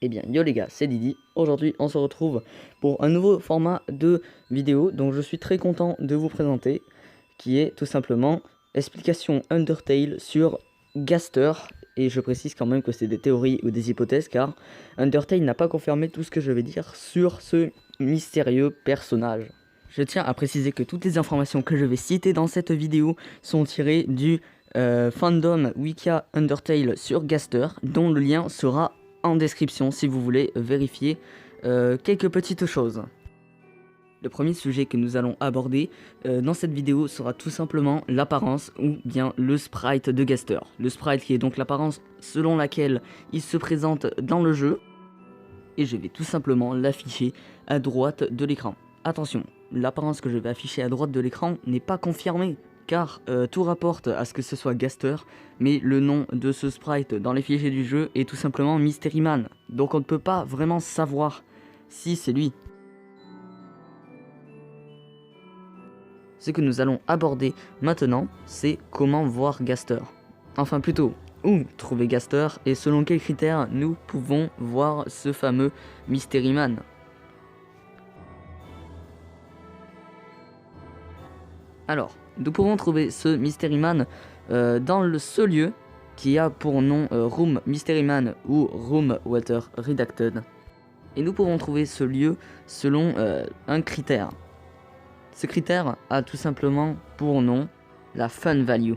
Eh bien, yo les gars, c'est Didi. Aujourd'hui, on se retrouve pour un nouveau format de vidéo dont je suis très content de vous présenter, qui est tout simplement explication Undertale sur Gaster. Et je précise quand même que c'est des théories ou des hypothèses, car Undertale n'a pas confirmé tout ce que je vais dire sur ce mystérieux personnage. Je tiens à préciser que toutes les informations que je vais citer dans cette vidéo sont tirées du fandom Wikia Undertale sur Gaster, dont le lien sera en description si vous voulez vérifier quelques petites choses. Le premier sujet que nous allons aborder dans cette vidéo sera tout simplement l'apparence ou bien le sprite de Gaster. Le sprite qui est donc l'apparence selon laquelle il se présente dans le jeu, et je vais tout simplement l'afficher à droite de l'écran. Attention, l'apparence que je vais afficher à droite de l'écran n'est pas confirmée, car tout rapporte à ce que ce soit Gaster, mais le nom de ce sprite dans les fichiers du jeu est tout simplement Mystery Man, donc on ne peut pas vraiment savoir si c'est lui. Ce que nous allons aborder maintenant, c'est comment voir Gaster. Enfin plutôt, où trouver Gaster et selon quels critères nous pouvons voir ce fameux Mystery Man. Alors, nous pouvons trouver ce Mystery Man dans ce lieu qui a pour nom Room Mystery Man ou Room Water Redacted. Et nous pouvons trouver ce lieu selon un critère. Ce critère a tout simplement pour nom la Fun Value.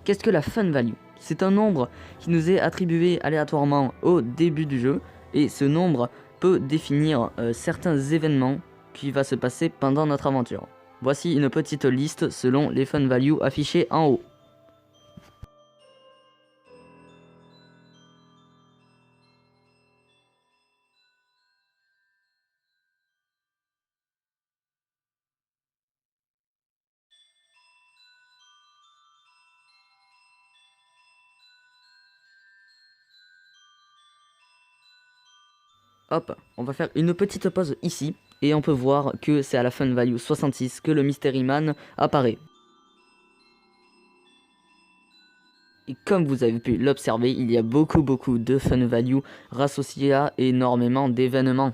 Qu'est-ce que la Fun Value? C'est un nombre qui nous est attribué aléatoirement au début du jeu, et ce nombre peut définir certains événements qui va se passer pendant notre aventure. Voici une petite liste selon les Fun Values affichées en haut. Hop, on va faire une petite pause ici, et on peut voir que c'est à la Fun Value 66 que le Mystery Man apparaît. Et comme vous avez pu l'observer, il y a beaucoup de Fun Value rassociés à énormément d'événements.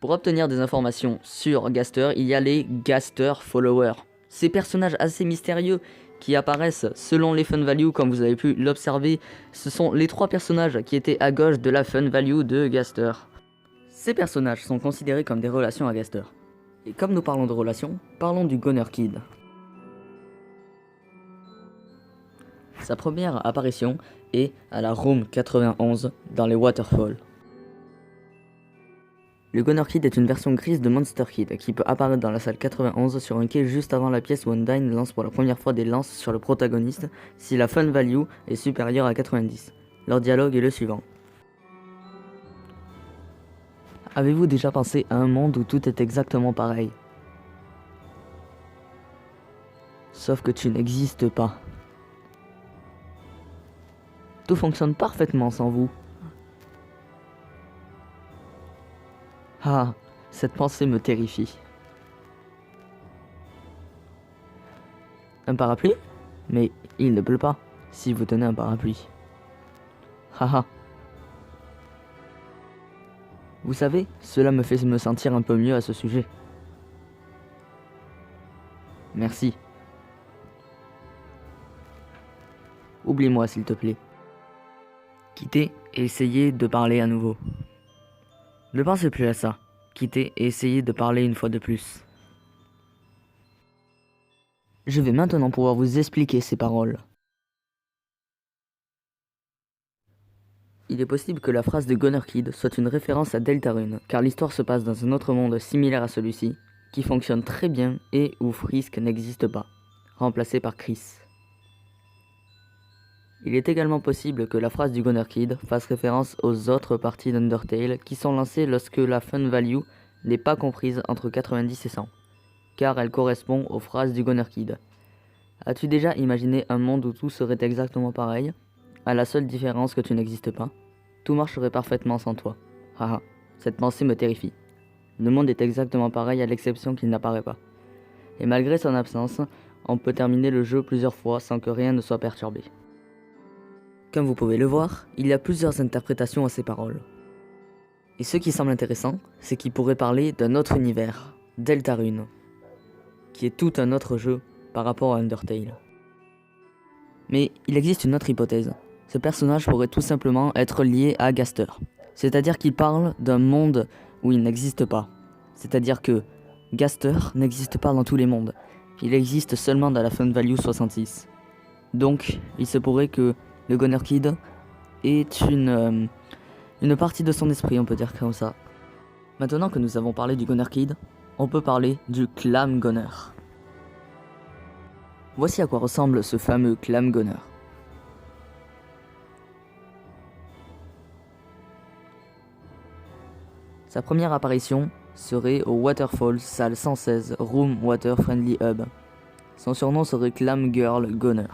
Pour obtenir des informations sur Gaster, il y a les Gaster Followers. Ces personnages assez mystérieux qui apparaissent selon les Fun Value, comme vous avez pu l'observer, ce sont les 3 personnages qui étaient à gauche de la Fun Value de Gaster. Ces personnages sont considérés comme des relations à Gaster. Et comme nous parlons de relations, parlons du Gunner Kid. Sa première apparition est à la Room 91 dans les Waterfalls. Le Gunner Kid est une version grise de Monster Kid qui peut apparaître dans la salle 91 sur un quai juste avant la pièce où Undyne lance pour la première fois des lances sur le protagoniste si la Fun Value est supérieure à 90. Leur dialogue est le suivant. Avez-vous déjà pensé à un monde où tout est exactement pareil? Sauf que tu n'existes pas. Tout fonctionne parfaitement sans vous. Ah, cette pensée me terrifie. Un parapluie? Mais il ne pleut pas si vous tenez un parapluie. Haha. Vous savez, cela me fait me sentir un peu mieux à ce sujet. Merci. Oublie-moi s'il te plaît. Quittez et essayez de parler à nouveau. Ne pensez plus à ça. Quittez et essayez de parler une fois de plus. Je vais maintenant pouvoir vous expliquer ces paroles. Il est possible que la phrase de Gunner Kid soit une référence à Deltarune, car l'histoire se passe dans un autre monde similaire à celui-ci, qui fonctionne très bien et où Frisk n'existe pas, remplacé par Chris. Il est également possible que la phrase du Gunner Kid fasse référence aux autres parties d'Undertale qui sont lancées lorsque la Fun Value n'est pas comprise entre 90 et 100, car elle correspond aux phrases du Gunner Kid. As-tu déjà imaginé un monde où tout serait exactement pareil, à la seule différence que tu n'existes pas? Tout marcherait parfaitement sans toi. Haha, cette pensée me terrifie. Le monde est exactement pareil à l'exception qu'il n'apparaît pas. Et malgré son absence, on peut terminer le jeu plusieurs fois sans que rien ne soit perturbé. Comme vous pouvez le voir, il y a plusieurs interprétations à ces paroles. Et ce qui semble intéressant, c'est qu'il pourrait parler d'un autre univers, Deltarune, qui est tout un autre jeu par rapport à Undertale. Mais il existe une autre hypothèse. Ce personnage pourrait tout simplement être lié à Gaster. C'est-à-dire qu'il parle d'un monde où il n'existe pas. C'est-à-dire que Gaster n'existe pas dans tous les mondes. Il existe seulement dans la Fun Value 66. Donc, il se pourrait que le Gunner Kid est une partie de son esprit, on peut dire comme ça. Maintenant que nous avons parlé du Gunner Kid, on peut parler du Clam Gunner. Voici à quoi ressemble ce fameux Clam Gunner. Sa première apparition serait au Waterfall salle 116 Room Water Friendly Hub. Son surnom serait Clam Girl Gunner.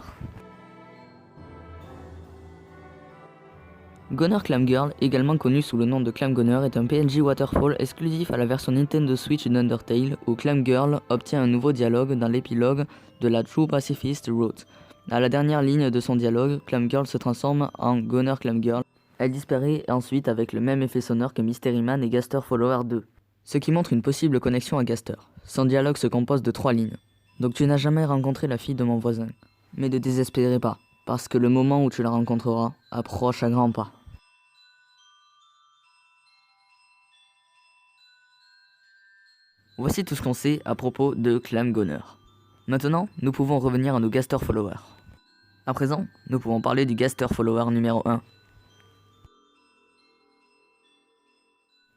Gunner Clam Girl, également connu sous le nom de Clam Gunner, est un PNJ Waterfall exclusif à la version Nintendo Switch d'Undertale, où Clam Girl obtient un nouveau dialogue dans l'épilogue de la True Pacifist Route. À la dernière ligne de son dialogue, Clam Girl se transforme en Gunner Clam Girl. Elle disparaît ensuite avec le même effet sonore que Mystery Man et Gaster Follower 2. Ce qui montre une possible connexion à Gaster. Son dialogue se compose de 3 lignes. Donc tu n'as jamais rencontré la fille de mon voisin. Mais ne désespérez pas, parce que le moment où tu la rencontreras approche à grands pas. Voici tout ce qu'on sait à propos de Clam Gunner. Maintenant, nous pouvons revenir à nos Gaster Followers. À présent, nous pouvons parler du Gaster Follower numéro 1.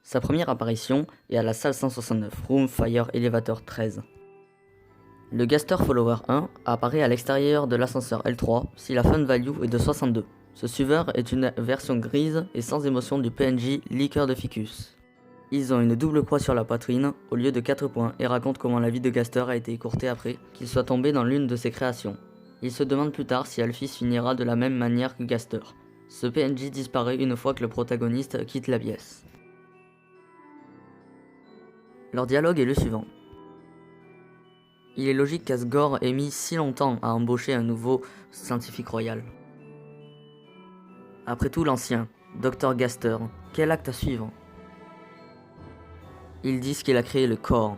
Sa première apparition est à la salle 169, Room Fire Elevator 13. Le Gaster Follower 1 apparaît à l'extérieur de l'ascenseur L3 si la Fun Value est de 62. Ce suiveur est une version grise et sans émotion du PNJ Liqueur de Ficus. Ils ont une double croix sur la poitrine au lieu de 4 points et racontent comment la vie de Gaster a été écourtée après qu'il soit tombé dans l'une de ses créations. Ils se demandent plus tard si Alphys finira de la même manière que Gaster. Ce PNJ disparaît une fois que le protagoniste quitte la pièce. Leur dialogue est le suivant. Il est logique qu'Asgore ait mis si longtemps à embaucher un nouveau scientifique royal. Après tout, l'ancien, Dr Gaster, quel acte à suivre? Ils disent qu'il a créé le corps.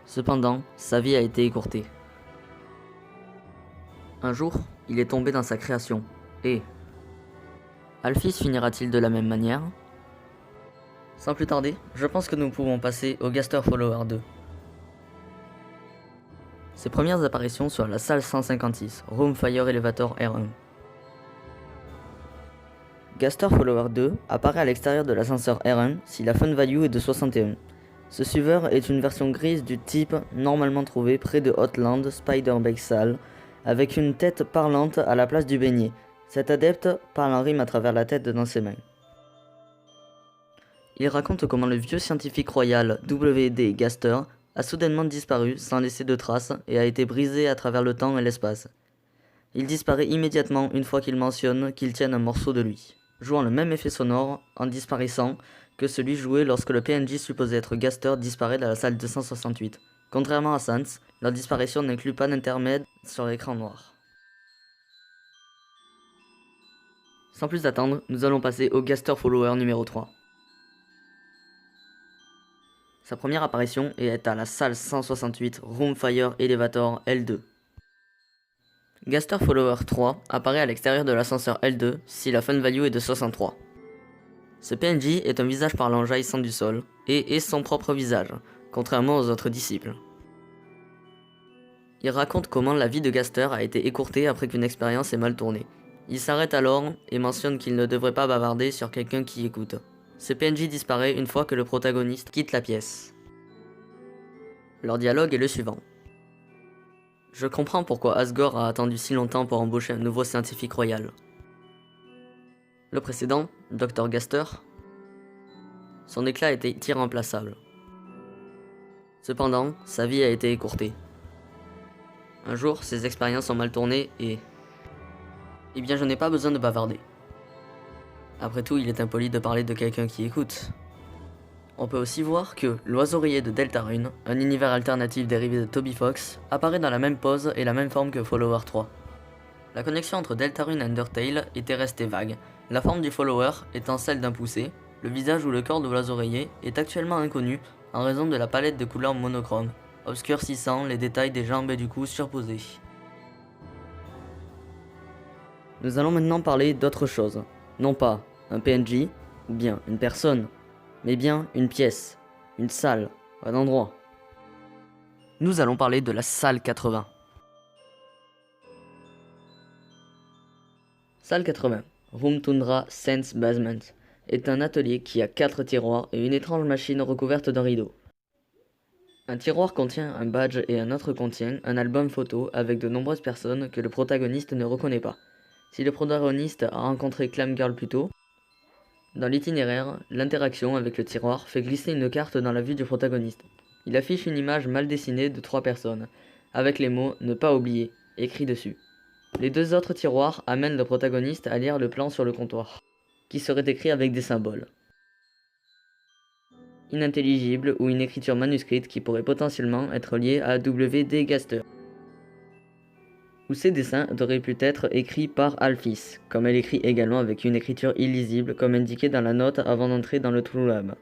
Cependant, sa vie a été écourtée. Un jour, il est tombé dans sa création. Et Alphys finira-t-il de la même manière? Sans plus tarder, je pense que nous pouvons passer au Gaster Follower 2. Ses premières apparitions sont à la salle 156, Room Fire Elevator R1. Gaster Follower 2 apparaît à l'extérieur de l'ascenseur R1 si la Fun Value est de 61. Ce suiveur est une version grise du type normalement trouvé près de Hotland Spider Bake Salle, avec une tête parlante à la place du beignet. Cet adepte parle en rime à travers la tête dans ses mains. Il raconte comment le vieux scientifique royal W.D. Gaster a soudainement disparu sans laisser de traces et a été brisé à travers le temps et l'espace. Il disparaît immédiatement une fois qu'il mentionne qu'il tient un morceau de lui, jouant le même effet sonore en disparaissant que celui joué lorsque le PNJ supposé être Gaster disparaît dans la salle 268. Contrairement à Sans, leur disparition n'inclut pas d'intermède sur l'écran noir. Sans plus attendre, nous allons passer au Gaster Follower numéro 3. Sa première apparition est à la salle 168 Room Fire Elevator L2. Gaster Follower 3 apparaît à l'extérieur de l'ascenseur L2 si la Fun Value est de 63. Ce PNJ est un visage parlant jaillissant du sol et est son propre visage, contrairement aux autres disciples. Il raconte comment la vie de Gaster a été écourtée après qu'une expérience ait mal tourné. Il s'arrête alors et mentionne qu'il ne devrait pas bavarder sur quelqu'un qui écoute. Ce PNJ disparaît une fois que le protagoniste quitte la pièce. Leur dialogue est le suivant. Je comprends pourquoi Asgore a attendu si longtemps pour embaucher un nouveau scientifique royal. Le précédent, Dr Gaster, son éclat était irremplaçable. Cependant, sa vie a été écourtée. Un jour, ses expériences ont mal tourné et... Eh bien, je n'ai pas besoin de bavarder. Après tout, il est impoli de parler de quelqu'un qui écoute. On peut aussi voir que l'oiseau rayé de Deltarune, un univers alternatif dérivé de Toby Fox, apparaît dans la même pose et la même forme que Follower 3. La connexion entre Deltarune et Undertale était restée vague, La forme du follower étant celle d'un poucet, le visage ou le corps de Blazoreiller est actuellement inconnu en raison de la palette de couleurs monochrome, obscurcissant les détails des jambes et du cou surposés. Nous allons maintenant parler d'autre chose, non pas un PNJ ou bien une personne, mais bien une pièce, une salle, un endroit. Nous allons parler de la salle 80. Salle 80, Room Tundra Sense Basement, est un atelier qui a 4 tiroirs et une étrange machine recouverte d'un rideau. Un tiroir contient un badge et un autre contient un album photo avec de nombreuses personnes que le protagoniste ne reconnaît pas. Si le protagoniste a rencontré Clam Girl plus tôt, dans l'itinéraire, l'interaction avec le tiroir fait glisser une carte dans la vue du protagoniste. Il affiche une image mal dessinée de 3 personnes, avec les mots « Ne pas oublier » écrits dessus. Les 2 autres tiroirs amènent le protagoniste à lire le plan sur le comptoir, qui serait écrit avec des symboles inintelligibles ou une écriture manuscrite qui pourrait potentiellement être liée à W.D. Gaster. Ou ces dessins auraient pu être écrits par Alphys, comme elle écrit également avec une écriture illisible comme indiqué dans la note avant d'entrer dans le True Lab.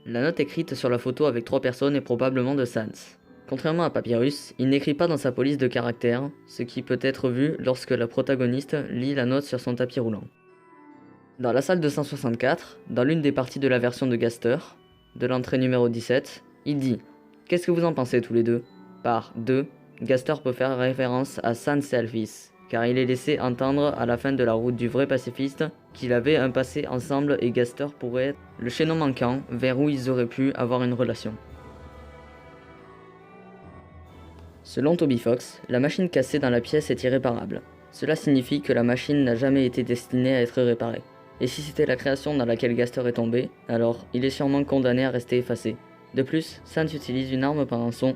La note écrite sur la photo avec 3 personnes est probablement de Sans. Contrairement à Papyrus, il n'écrit pas dans sa police de caractère, ce qui peut être vu lorsque la protagoniste lit la note sur son tapis roulant. Dans la salle 264, dans l'une des parties de la version de Gaster, de l'entrée numéro 17, il dit « Qu'est-ce que vous en pensez tous les deux ?» Par 2, Gaster peut faire référence à Sans et Alphys, car il est laissé entendre à la fin de la route du vrai pacifiste qu'il avait un passé ensemble et Gaster pourrait être le chaînon manquant vers où ils auraient pu avoir une relation. Selon Toby Fox, la machine cassée dans la pièce est irréparable. Cela signifie que la machine n'a jamais été destinée à être réparée. Et si c'était la création dans laquelle Gaster est tombé, alors il est sûrement condamné à rester effacé. De plus, Sans utilise une arme pendant son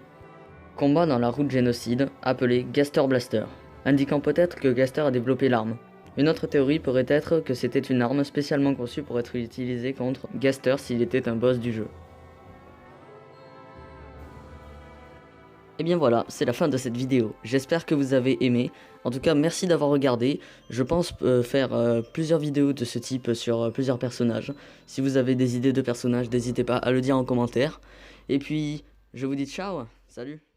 combat dans la route génocide, appelée Gaster Blaster, indiquant peut-être que Gaster a développé l'arme. Une autre théorie pourrait être que c'était une arme spécialement conçue pour être utilisée contre Gaster s'il était un boss du jeu. Et bien voilà, c'est la fin de cette vidéo. J'espère que vous avez aimé. En tout cas, merci d'avoir regardé. Je pense faire plusieurs vidéos de ce type sur plusieurs personnages. Si vous avez des idées de personnages, n'hésitez pas à le dire en commentaire. Et puis, je vous dis ciao, salut!